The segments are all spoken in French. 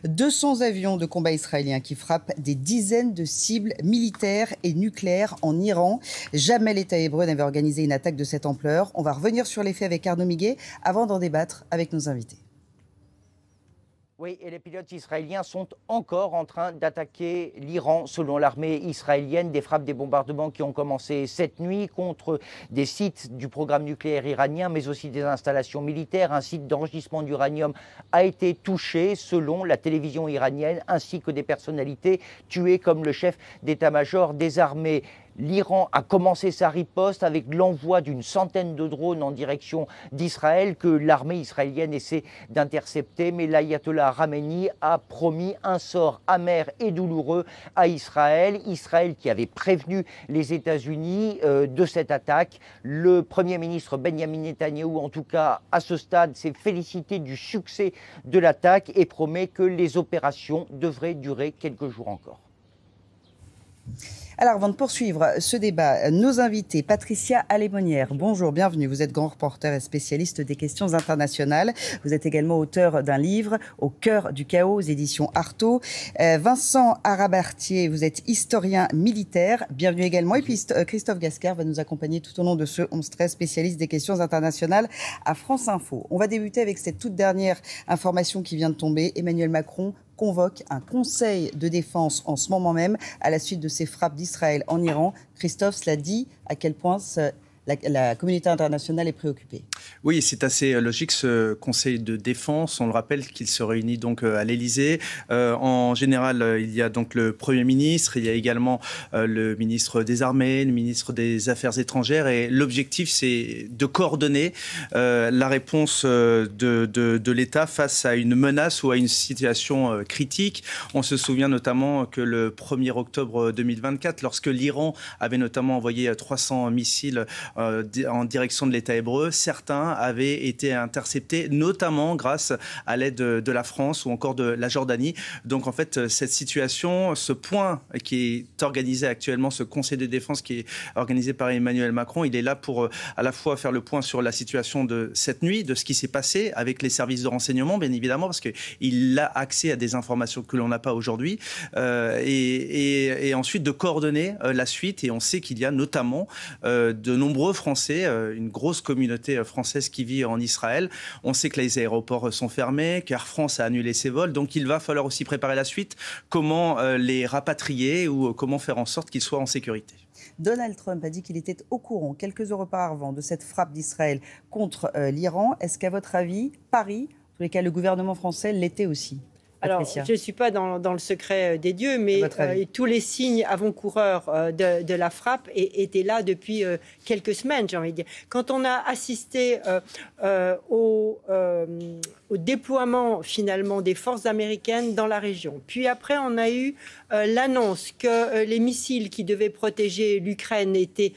200 avions de combat israéliens qui frappent des dizaines de cibles militaires et nucléaires en Iran. Jamais l'État hébreu n'avait organisé une attaque de cette ampleur. On va revenir sur les faits avec Arnaud Miguet avant d'en débattre avec nos invités. Oui, et les pilotes israéliens sont encore en train d'attaquer l'Iran, selon l'armée israélienne. Des frappes, des bombardements qui ont commencé cette nuit contre des sites du programme nucléaire iranien, mais aussi des installations militaires. Un site d'enregistrement d'uranium a été touché, selon la télévision iranienne, ainsi que des personnalités tuées, comme le chef d'état-major des armées. L'Iran a commencé sa riposte avec l'envoi d'une centaine de drones en direction d'Israël que l'armée israélienne essaie d'intercepter. Mais l'ayatollah Khamenei a promis un sort amer et douloureux à Israël. Israël qui avait prévenu les États-Unis de cette attaque. Le Premier ministre Benjamin Netanyahou, en tout cas à ce stade, s'est félicité du succès de l'attaque et promet que les opérations devraient durer quelques jours encore. Alors, avant de poursuivre ce débat, nos invités, Patricia Alémonière, bonjour, bienvenue. Vous êtes grand reporter et spécialiste des questions internationales. Vous êtes également auteur d'un livre, Au cœur du chaos, aux éditions Artaud. Vincent Arabartier, vous êtes historien militaire, bienvenue également. Et puis Christophe Gasquer va nous accompagner tout au long de ce 11-13, spécialiste des questions internationales à France Info. On va débuter avec cette toute dernière information qui vient de tomber. Emmanuel Macron convoque un conseil de défense en ce moment même à la suite de ces frappes d'Israël en Iran. Christophe, cela dit à quel point la communauté internationale est préoccupée. Oui, c'est assez logique ce Conseil de défense. On le rappelle qu'il se réunit donc à l'Élysée. En général, il y a donc le Premier ministre, il y a également le ministre des Armées, le ministre des Affaires étrangères. Et l'objectif, c'est de coordonner la réponse de l'État face à une menace ou à une situation critique. On se souvient notamment que le 1er octobre 2024, lorsque l'Iran avait notamment envoyé 300 missiles en direction de l'État hébreu, certains avaient été interceptés, notamment grâce à l'aide de la France ou encore de la Jordanie. Donc en fait, cette situation, ce point qui est organisé actuellement, ce Conseil de défense qui est organisé par Emmanuel Macron, il est là pour à la fois faire le point sur la situation de cette nuit, de ce qui s'est passé avec les services de renseignement, bien évidemment, parce qu'il a accès à des informations que l'on n'a pas aujourd'hui, et ensuite de coordonner la suite. Et on sait qu'il y a notamment de nombreux Français, une grosse communauté française qui vit en Israël. On sait que les aéroports sont fermés, qu'Air France a annulé ses vols, donc il va falloir aussi préparer la suite. Comment les rapatrier ou comment faire en sorte qu'ils soient en sécurité. Donald Trump a dit qu'il était au courant quelques heures auparavant de cette frappe d'Israël contre l'Iran. Est-ce qu'à votre avis, Paris, en tous les cas le gouvernement français, l'était aussi ? Alors, je ne suis pas dans le secret des dieux, mais tous les signes avant-coureurs de la frappe étaient là depuis quelques semaines, j'ai envie de dire. Quand on a assisté au déploiement, finalement, des forces américaines dans la région, puis après, on a eu l'annonce que les missiles qui devaient protéger l'Ukraine étaient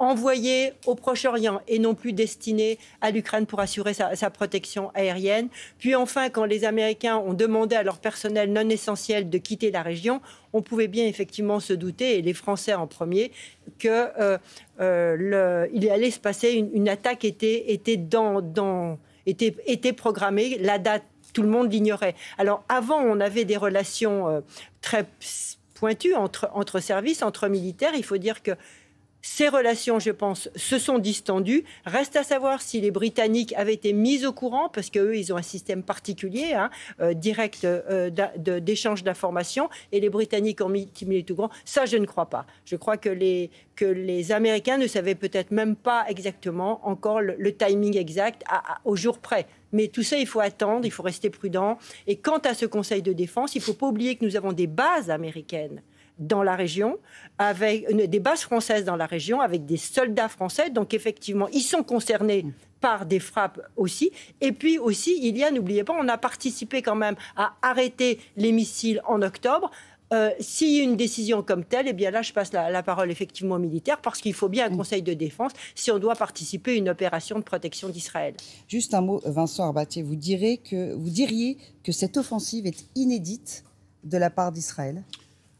envoyés au Proche-Orient et non plus destinés à l'Ukraine pour assurer sa protection aérienne. Puis enfin, quand les Américains ont demandé à leur personnel non essentiel de quitter la région, on pouvait bien effectivement se douter, et les Français en premier, qu'il allait se passer une attaque était programmée. La date, tout le monde l'ignorait. Alors avant, on avait des relations très pointues entre services, entre militaires. Il faut dire que ces relations, je pense, se sont distendues. Reste à savoir si les Britanniques avaient été mis au courant, parce qu'eux, ils ont un système particulier, direct d'échange d'informations, et les Britanniques ont mis au courant. Ça, je ne crois pas. Je crois que les Américains ne savaient peut-être même pas exactement encore le timing exact au jour près. Mais tout ça, il faut attendre, il faut rester prudent. Et quant à ce Conseil de défense, il ne faut pas oublier que nous avons des bases américaines dans la région, avec des bases françaises dans la région, avec des soldats français. Donc effectivement, ils sont concernés par des frappes aussi. Et puis aussi, n'oubliez pas, on a participé quand même à arrêter les missiles en octobre. S'il y a une décision comme telle, eh bien là, je passe la parole effectivement aux militaires, parce qu'il faut bien un conseil de défense si on doit participer à une opération de protection d'Israël. Juste un mot, Vincent Arabartier, vous diriez que cette offensive est inédite de la part d'Israël ?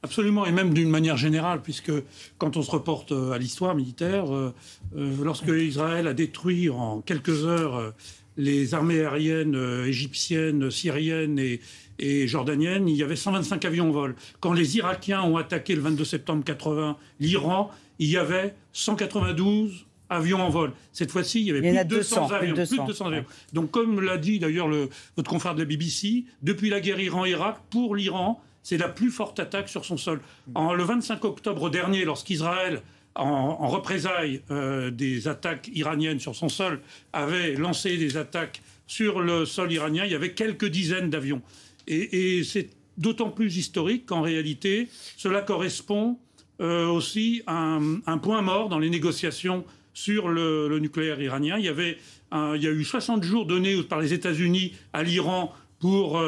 Absolument, et même d'une manière générale, puisque quand on se reporte à l'histoire militaire, lorsque Israël a détruit en quelques heures les armées aériennes égyptiennes, syriennes et jordaniennes, il y avait 125 avions en vol. Quand les Irakiens ont attaqué le 22 septembre 80 l'Iran, il y avait 192 avions en vol. Cette fois-ci, il y avait plus de 200 avions. Plus de 200 avions. Donc, comme l'a dit d'ailleurs votre confrère de la BBC, depuis la guerre Iran-Irak, pour l'Iran, c'est la plus forte attaque sur son sol. Le 25 octobre dernier, lorsqu'Israël, en représailles des attaques iraniennes sur son sol, avait lancé des attaques sur le sol iranien, il y avait quelques dizaines d'avions. Et c'est d'autant plus historique qu'en réalité, cela correspond aussi à un point mort dans les négociations sur le nucléaire iranien. Il y a eu 60 jours donnés par les États-Unis à l'Iran pour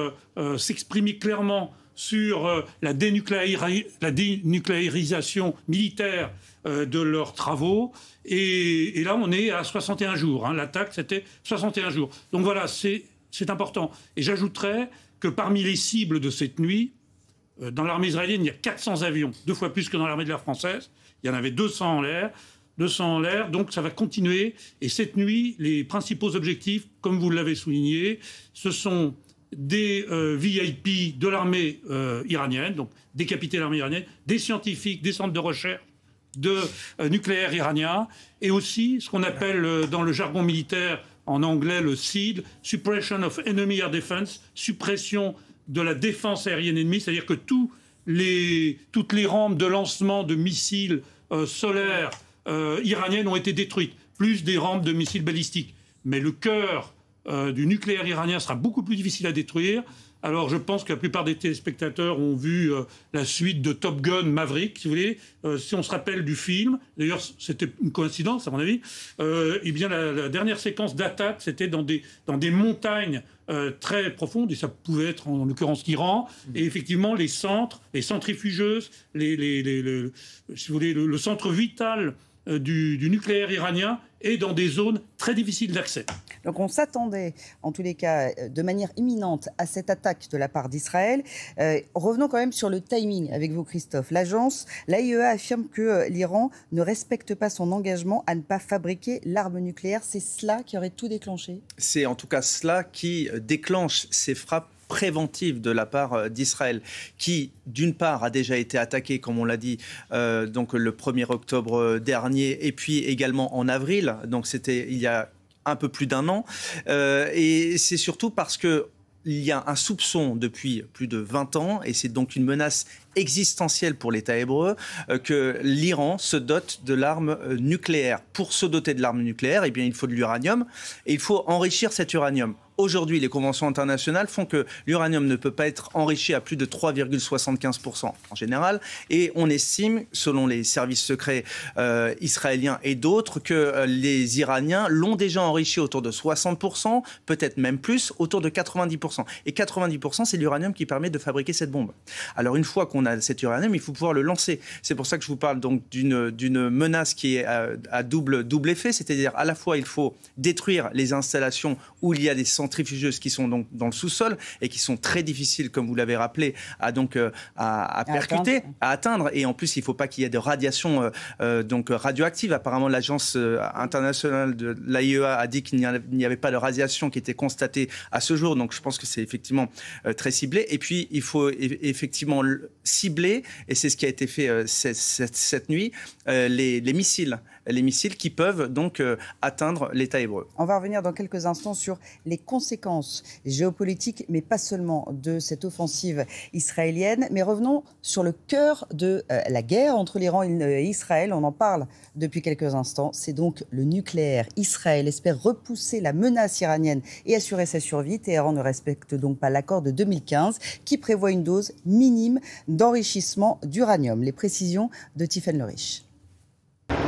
s'exprimer clairement sur la dénucléarisation militaire de leurs travaux. Et là, on est à 61 jours. L'attaque, c'était 61 jours. Donc voilà, c'est important. Et j'ajouterais que parmi les cibles de cette nuit, dans l'armée israélienne, il y a 400 avions, 2 fois plus que dans l'armée de l'air française. Il y en avait 200 en l'air. Donc ça va continuer. Et cette nuit, les principaux objectifs, comme vous l'avez souligné, ce sont des VIP de l'armée iranienne, donc décapiter l'armée iranienne, des scientifiques, des centres de recherche de nucléaire iranien, et aussi ce qu'on appelle dans le jargon militaire en anglais le SEAD, Suppression of Enemy Air Defense, suppression de la défense aérienne ennemie, c'est-à-dire que toutes les rampes de lancement de missiles solaires iraniennes ont été détruites, plus des rampes de missiles balistiques. Mais le cœur du nucléaire iranien sera beaucoup plus difficile à détruire. Alors je pense que la plupart des téléspectateurs ont vu la suite de Top Gun Maverick, si vous voulez. Si on se rappelle du film, d'ailleurs c'était une coïncidence à mon avis, eh bien la dernière séquence d'attaque, c'était dans des montagnes très profondes, et ça pouvait être en l'occurrence l'Iran, et effectivement les centrifugeuses, si vous voulez, le centre vital du nucléaire iranien est dans des zones très difficiles d'accès. Donc on s'attendait, en tous les cas, de manière imminente à cette attaque de la part d'Israël. Revenons quand même sur le timing avec vous, Christophe. L'AIEA affirme que l'Iran ne respecte pas son engagement à ne pas fabriquer l'arme nucléaire. C'est cela qui aurait tout déclenché ? C'est en tout cas cela qui déclenche ces frappes préventive de la part d'Israël, qui, d'une part, a déjà été attaqué, comme on l'a dit, donc le 1er octobre dernier, et puis également en avril, donc c'était il y a un peu plus d'un an. Et c'est surtout parce qu'il y a un soupçon depuis plus de 20 ans, et c'est donc une menace existentielle pour l'État hébreu, que l'Iran se dote de l'arme nucléaire. Pour se doter de l'arme nucléaire, eh bien, il faut de l'uranium, et il faut enrichir cet uranium. Aujourd'hui, les conventions internationales font que l'uranium ne peut pas être enrichi à plus de 3,75% en général. Et on estime, selon les services secrets israéliens et d'autres, que les Iraniens l'ont déjà enrichi autour de 60%, peut-être même plus, autour de 90%. Et 90%, c'est l'uranium qui permet de fabriquer cette bombe. Alors une fois qu'on a cet uranium, il faut pouvoir le lancer. C'est pour ça que je vous parle donc d'une menace qui est à double effet, c'est-à-dire à la fois il faut détruire les installations où il y a des centrifugeuses qui sont donc dans le sous-sol et qui sont très difficiles, comme vous l'avez rappelé, à percuter, à atteindre. Et en plus, il ne faut pas qu'il y ait de radiation donc radioactive. Apparemment, l'agence internationale de l'AIEA a dit qu'il n'y avait pas de radiation qui était constatée à ce jour. Donc, je pense que c'est effectivement très ciblé. Et puis, il faut effectivement cibler, et c'est ce qui a été fait cette nuit, les missiles qui peuvent donc atteindre l'État hébreu. On va revenir dans quelques instants sur les conséquences géopolitiques, mais pas seulement de cette offensive israélienne. Mais revenons sur le cœur de la guerre entre l'Iran et Israël. On en parle depuis quelques instants. C'est donc le nucléaire. Israël espère repousser la menace iranienne et assurer sa survie. Téhéran ne respecte donc pas l'accord de 2015 qui prévoit une dose minime d'enrichissement d'uranium. Les précisions de Tiffaine Le Riche.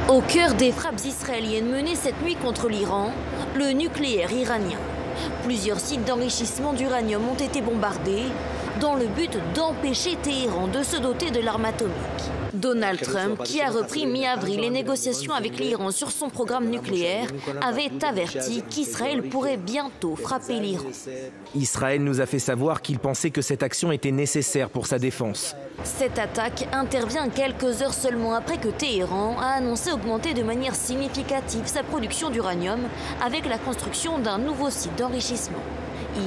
Au cœur des frappes israéliennes menées cette nuit contre l'Iran, le nucléaire iranien. Plusieurs sites d'enrichissement d'uranium ont été bombardés dans le but d'empêcher Téhéran de se doter de l'arme atomique. Donald Trump, qui a repris mi-avril les négociations avec l'Iran sur son programme nucléaire, avait averti qu'Israël pourrait bientôt frapper l'Iran. Israël nous a fait savoir qu'il pensait que cette action était nécessaire pour sa défense. Cette attaque intervient quelques heures seulement après que Téhéran a annoncé augmenter de manière significative sa production d'uranium avec la construction d'un nouveau site d'enrichissement.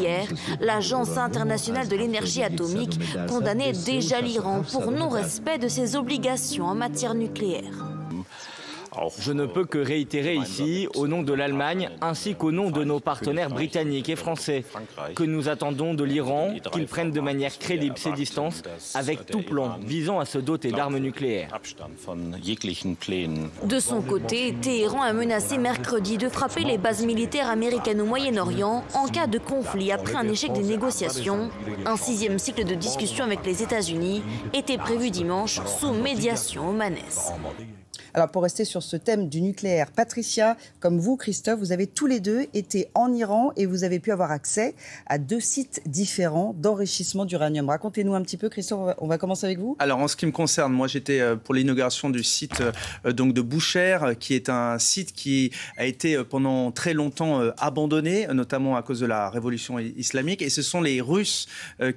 Hier, l'Agence internationale de l'énergie atomique condamnait déjà l'Iran pour non-respect de ses obligations en matière nucléaire. Je ne peux que réitérer ici, au nom de l'Allemagne, ainsi qu'au nom de nos partenaires britanniques et français, que nous attendons de l'Iran qu'il prenne de manière crédible ses distances avec tout plan visant à se doter d'armes nucléaires. De son côté, Téhéran a menacé mercredi de frapper les bases militaires américaines au Moyen-Orient en cas de conflit après un échec des négociations. Un 6e cycle de discussion avec les États-Unis était prévu dimanche sous médiation omanaise. Alors pour rester sur ce thème du nucléaire, Patricia, comme vous Christophe, vous avez tous les deux été en Iran et vous avez pu avoir accès à 2 sites différents d'enrichissement d'uranium. Racontez-nous un petit peu Christophe, on va commencer avec vous. Alors en ce qui me concerne, moi j'étais pour l'inauguration du site donc de Boucher, qui est un site qui a été pendant très longtemps abandonné, notamment à cause de la révolution islamique. Et ce sont les Russes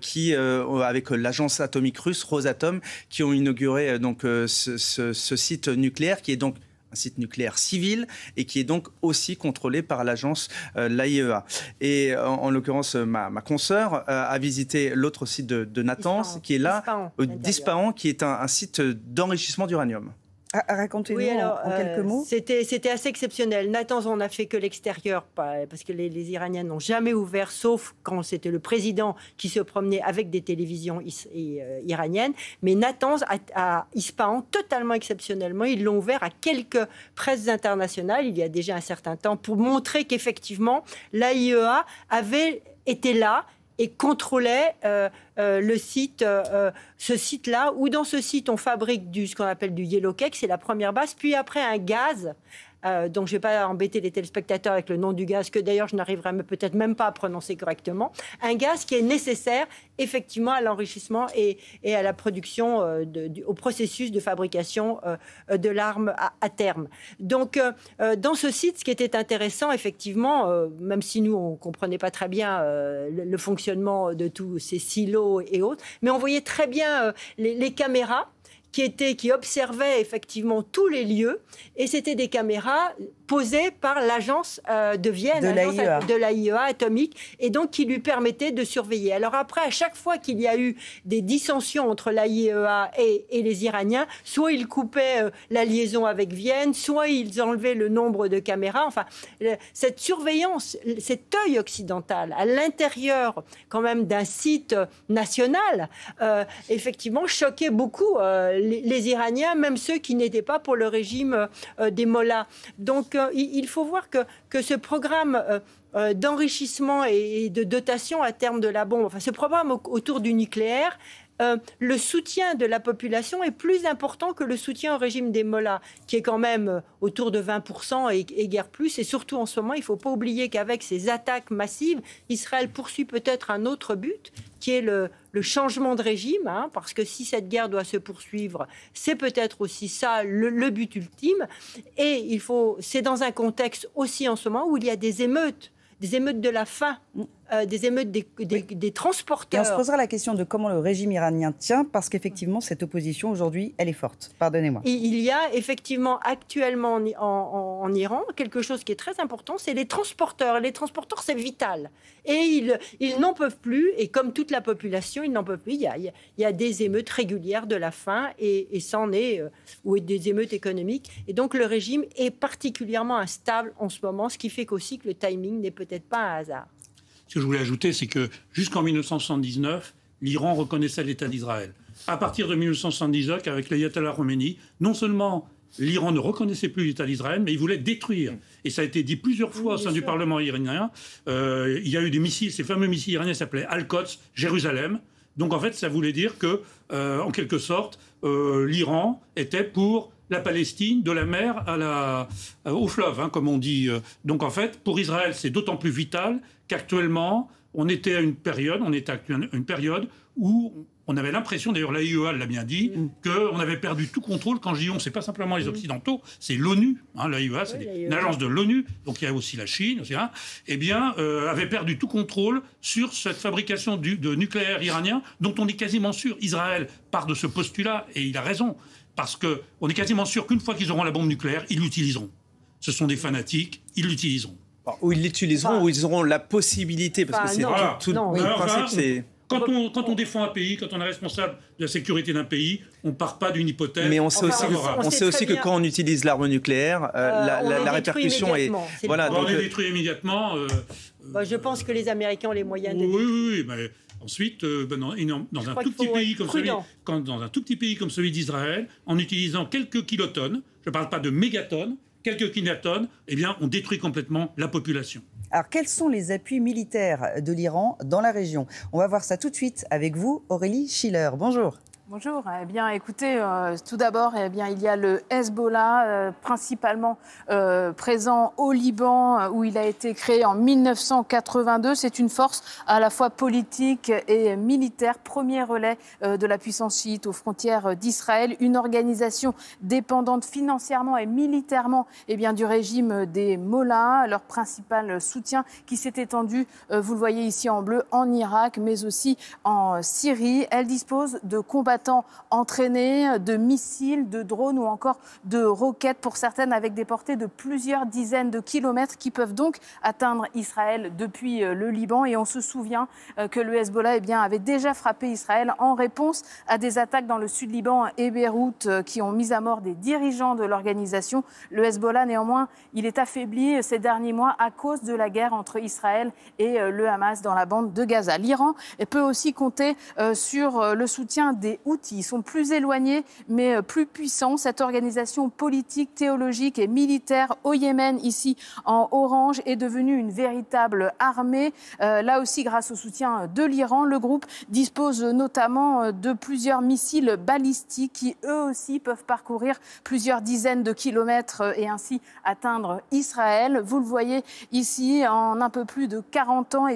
qui, avec l'agence atomique russe, Rosatom, qui ont inauguré donc ce site nucléaire, qui est donc un site nucléaire civil et qui est donc aussi contrôlé par l'agence l'AIEA. Et en l'occurrence, ma consoeur a visité l'autre site de Natanz, qui est là, d'Ispahan, qui est un site d'enrichissement d'uranium. Racontez-nous en quelques mots. C'était assez exceptionnel. Natanz, on n'a fait que l'extérieur, parce que les Iraniens n'ont jamais ouvert, sauf quand c'était le président qui se promenait avec des télévisions iraniennes. Mais Natanz, à Ispahan, totalement exceptionnellement, ils l'ont ouvert à quelques presses internationales, il y a déjà un certain temps, pour montrer qu'effectivement, l'AIEA avait été là et contrôlait le site, ce site-là, où dans ce site, on fabrique ce qu'on appelle du yellow cake, c'est la première base, puis après un gaz, donc je ne vais pas embêter les téléspectateurs avec le nom du gaz, que d'ailleurs je n'arriverai peut-être même pas à prononcer correctement, un gaz qui est nécessaire effectivement à l'enrichissement et à la production, au processus de fabrication de l'arme à terme. Donc dans ce site, ce qui était intéressant, effectivement, même si nous on ne comprenait pas très bien le fonctionnement de tous ces silos et autres, mais on voyait très bien les caméras qui observaient effectivement tous les lieux, et c'était des caméras posées par l'agence de Vienne, de l'AIEA atomique, et donc qui lui permettaient de surveiller. Alors après, à chaque fois qu'il y a eu des dissensions entre l'AIEA et les Iraniens, soit ils coupaient la liaison avec Vienne, soit ils enlevaient le nombre de caméras. Enfin, cette surveillance, cet œil occidental à l'intérieur quand même d'un site national, effectivement, choquait beaucoup les Iraniens, même ceux qui n'étaient pas pour le régime des mollahs. Donc il faut voir que ce programme d'enrichissement et de dotation à terme de la bombe, enfin ce programme autour du nucléaire, le soutien de la population est plus important que le soutien au régime des mollahs, qui est quand même autour de 20% et guère plus. Et surtout en ce moment, il ne faut pas oublier qu'avec ces attaques massives, Israël poursuit peut-être un autre but, qui est le changement de régime, parce que si cette guerre doit se poursuivre, c'est peut-être aussi ça le but ultime. Et c'est dans un contexte aussi en ce moment où il y a des émeutes de la faim, des émeutes des transporteurs. Et on se posera la question de comment le régime iranien tient, parce qu'effectivement, cette opposition aujourd'hui, elle est forte. Pardonnez-moi. Il y a effectivement actuellement en Iran quelque chose qui est très important, c'est les transporteurs. Les transporteurs, c'est vital. Et ils n'en peuvent plus, et comme toute la population, ils n'en peuvent plus. Il y a des émeutes régulières de la faim, et c'en est, ou des émeutes économiques. Et donc le régime est particulièrement instable en ce moment, ce qui fait qu'aussi que le timing n'est peut-être pas un hasard. Ce que je voulais ajouter, c'est que jusqu'en 1979, l'Iran reconnaissait l'État d'Israël. À partir de 1979, avec l'ayatollah Khomeini, non seulement l'Iran ne reconnaissait plus l'État d'Israël, mais il voulait détruire. Et ça a été dit plusieurs fois au sein du Parlement iranien. Il y a eu des missiles, ces fameux missiles iraniens s'appelaient Al-Quds, Jérusalem. Donc en fait, ça voulait dire que, en quelque sorte, l'Iran était pour la Palestine, de la mer au fleuve, comme on dit. Donc en fait, pour Israël, c'est d'autant plus vital qu'actuellement, on était à une période où on avait l'impression, d'ailleurs l'AIEA l'a bien dit, qu'on avait perdu tout contrôle. Quand je dis on, c'est pas simplement les Occidentaux, c'est l'ONU. Hein, l'AIEA, c'est une agence de l'ONU, donc il y a aussi la Chine, aussi, hein, avait perdu tout contrôle sur cette fabrication de nucléaire iranien, dont on est quasiment sûr. Israël part de ce postulat, et il a raison, parce qu'on est quasiment sûr qu'une fois qu'ils auront la bombe nucléaire, ils l'utiliseront. Ce sont des fanatiques, ils l'utiliseront. Ou ils l'utiliseront, ou ils auront la possibilité, parce que c'est tout le principe, c'est... Quand on défend un pays, quand on est responsable de la sécurité d'un pays, on ne part pas d'une hypothèse. Mais on sait aussi que quand on utilise l'arme nucléaire, la répercussion est... Voilà, on les détruit immédiatement. Je pense que les Américains ont les moyens de... Oui, mais ensuite, dans un tout petit pays comme celui d'Israël, en utilisant quelques kilotonnes, je ne parle pas de mégatonnes, quelques kilotonnes, eh bien, on détruit complètement la population. Alors, quels sont les appuis militaires de l'Iran dans la région? On va voir ça tout de suite avec vous, Aurélie Schiller. Bonjour. Bonjour. Eh bien, écoutez, tout d'abord, il y a le Hezbollah, principalement présent au Liban, où il a été créé en 1982. C'est une force à la fois politique et militaire, premier relais de la puissance chiite aux frontières d'Israël, une organisation dépendante financièrement et militairement du régime des Mollahs, leur principal soutien qui s'est étendu, vous le voyez ici en bleu, en Irak, mais aussi en Syrie. Elle dispose de combattants entraînés, de missiles, de drones ou encore de roquettes, pour certaines avec des portées de plusieurs dizaines de kilomètres, qui peuvent donc atteindre Israël depuis le Liban. Et on se souvient que le Hezbollah avait déjà frappé Israël en réponse à des attaques dans le sud Liban et Beyrouth qui ont mis à mort des dirigeants de l'organisation. Le Hezbollah, néanmoins, il est affaibli ces derniers mois à cause de la guerre entre Israël et le Hamas dans la bande de Gaza. L'Iran peut aussi compter sur le soutien des Houthis. Ils sont plus éloignés, mais plus puissants. Cette organisation politique, théologique et militaire au Yémen, ici en orange, est devenue une véritable armée. Là aussi, grâce au soutien de l'Iran, le groupe dispose notamment de plusieurs missiles balistiques qui, eux aussi, peuvent parcourir plusieurs dizaines de kilomètres et ainsi atteindre Israël. Vous le voyez ici, en un peu plus de 40 ans,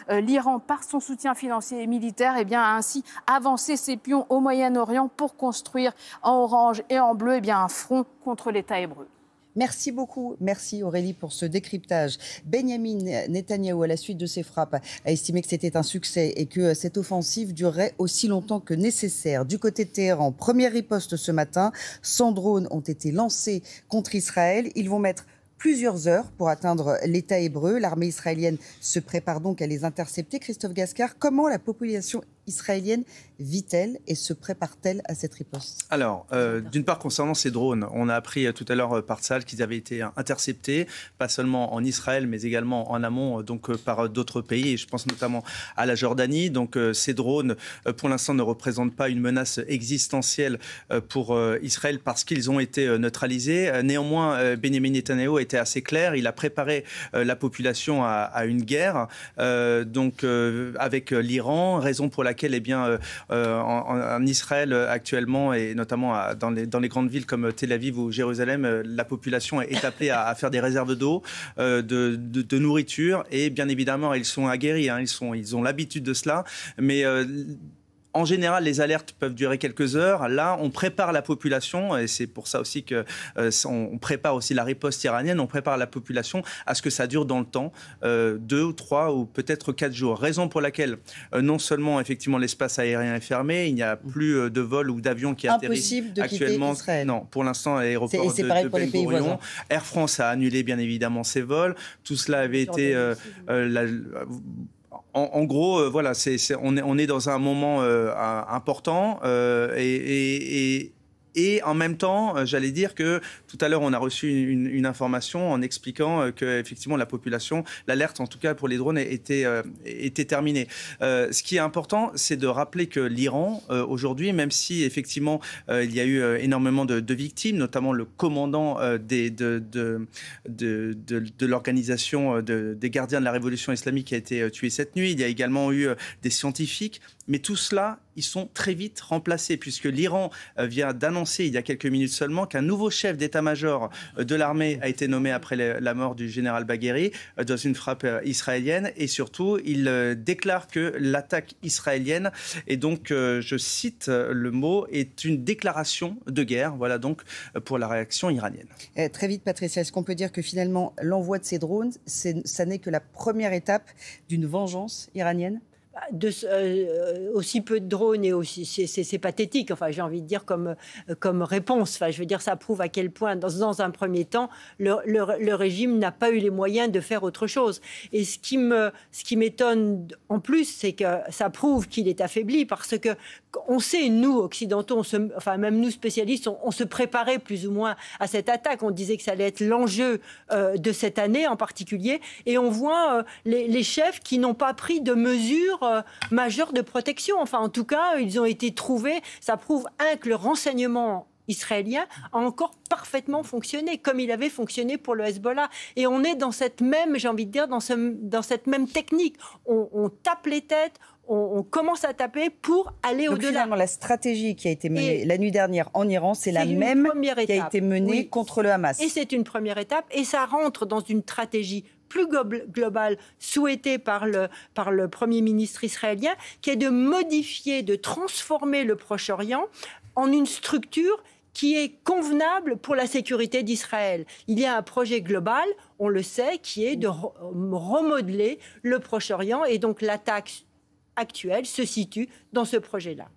l'Iran, par son soutien financier et militaire, a ainsi avancé ses pions au Moyen-Orient pour construire en orange et en bleu un front contre l'État hébreu. Merci beaucoup. Merci Aurélie pour ce décryptage. Benyamin Netanyahou, à la suite de ces frappes, a estimé que c'était un succès et que cette offensive durerait aussi longtemps que nécessaire. Du côté de Téhéran, première riposte ce matin. 100 drones ont été lancés contre Israël. Ils vont mettre plusieurs heures pour atteindre l'État hébreu. L'armée israélienne se prépare donc à les intercepter. Christophe Gascard, comment la population israélienne vit-elle et se prépare-t-elle à cette riposte? Alors, d'une part, concernant ces drones, on a appris tout à l'heure par Tzahal qu'ils avaient été interceptés, pas seulement en Israël, mais également en amont, par d'autres pays, et je pense notamment à la Jordanie. Donc, ces drones, pour l'instant, ne représentent pas une menace existentielle pour Israël parce qu'ils ont été neutralisés. Néanmoins, Benyamin Netanyahou a été assez clair. Il a préparé la population à une guerre, avec l'Iran, raison pour laquelle en Israël actuellement, et notamment dans les grandes villes comme Tel Aviv ou Jérusalem, la population est appelée à faire des réserves d'eau, de nourriture, et bien évidemment ils sont aguerris, ils ont l'habitude de cela, mais en général, les alertes peuvent durer quelques heures. Là, on prépare la population, et c'est pour ça aussi qu'on prépare aussi la riposte iranienne, on prépare la population à ce que ça dure dans le temps, 2 ou 3 ou peut-être 4 jours. Raison pour laquelle, non seulement, effectivement, l'espace aérien est fermé, il n'y a plus de vols ou d'avions qui atterrissent actuellement. Israël. Non, pour l'instant, l'aéroport de Ben Gurion. Air France a annulé, bien évidemment, ses vols. Tout cela avait été... En gros, voilà, on est dans un moment important et en même temps, j'allais dire que tout à l'heure, on a reçu une information en expliquant que effectivement la population, l'alerte en tout cas pour les drones était terminée. Ce qui est important, c'est de rappeler que l'Iran aujourd'hui, même si effectivement il y a eu énormément de victimes, notamment le commandant de l'organisation des gardiens de la révolution islamique qui a été tué cette nuit. Il y a également eu des scientifiques. Mais tout cela, ils sont très vite remplacés, puisque l'Iran vient d'annoncer il y a quelques minutes seulement qu'un nouveau chef d'état-major de l'armée a été nommé après la mort du général Bagheri dans une frappe israélienne. Et surtout, il déclare que l'attaque israélienne, et donc je cite le mot, est une déclaration de guerre. Voilà donc pour la réaction iranienne. Très vite, Patricia, est-ce qu'on peut dire que finalement l'envoi de ces drones, ça n'est que la première étape d'une vengeance iranienne ? Aussi peu de drones et aussi c'est pathétique. Enfin, j'ai envie de dire comme réponse. Enfin, je veux dire, ça prouve à quel point, dans un premier temps, le régime n'a pas eu les moyens de faire autre chose. Et ce qui m'étonne en plus, c'est que ça prouve qu'il est affaibli, parce que on sait, nous occidentaux, même nous spécialistes, on se préparait plus ou moins à cette attaque. On disait que ça allait être l'enjeu de cette année en particulier, et on voit les chefs qui n'ont pas pris de mesures majeures de protection. Enfin, en tout cas, ils ont été trouvés. Ça prouve, que le renseignement israélien a encore parfaitement fonctionné, comme il avait fonctionné pour le Hezbollah. Et on est dans cette même, j'ai envie de dire, dans cette même technique. On tape les têtes, on commence à taper pour aller au-delà. Finalement, la stratégie qui a été menée la nuit dernière en Iran, c'est la même qui a été menée contre le Hamas. Et c'est une première étape, et ça rentre dans une stratégie plus globale souhaitée par le Premier ministre israélien, qui est de modifier, de transformer le Proche-Orient en une structure qui est convenable pour la sécurité d'Israël. Il y a un projet global, on le sait, qui est de remodeler le Proche-Orient, et donc l'attaque actuelle se situe dans ce projet-là.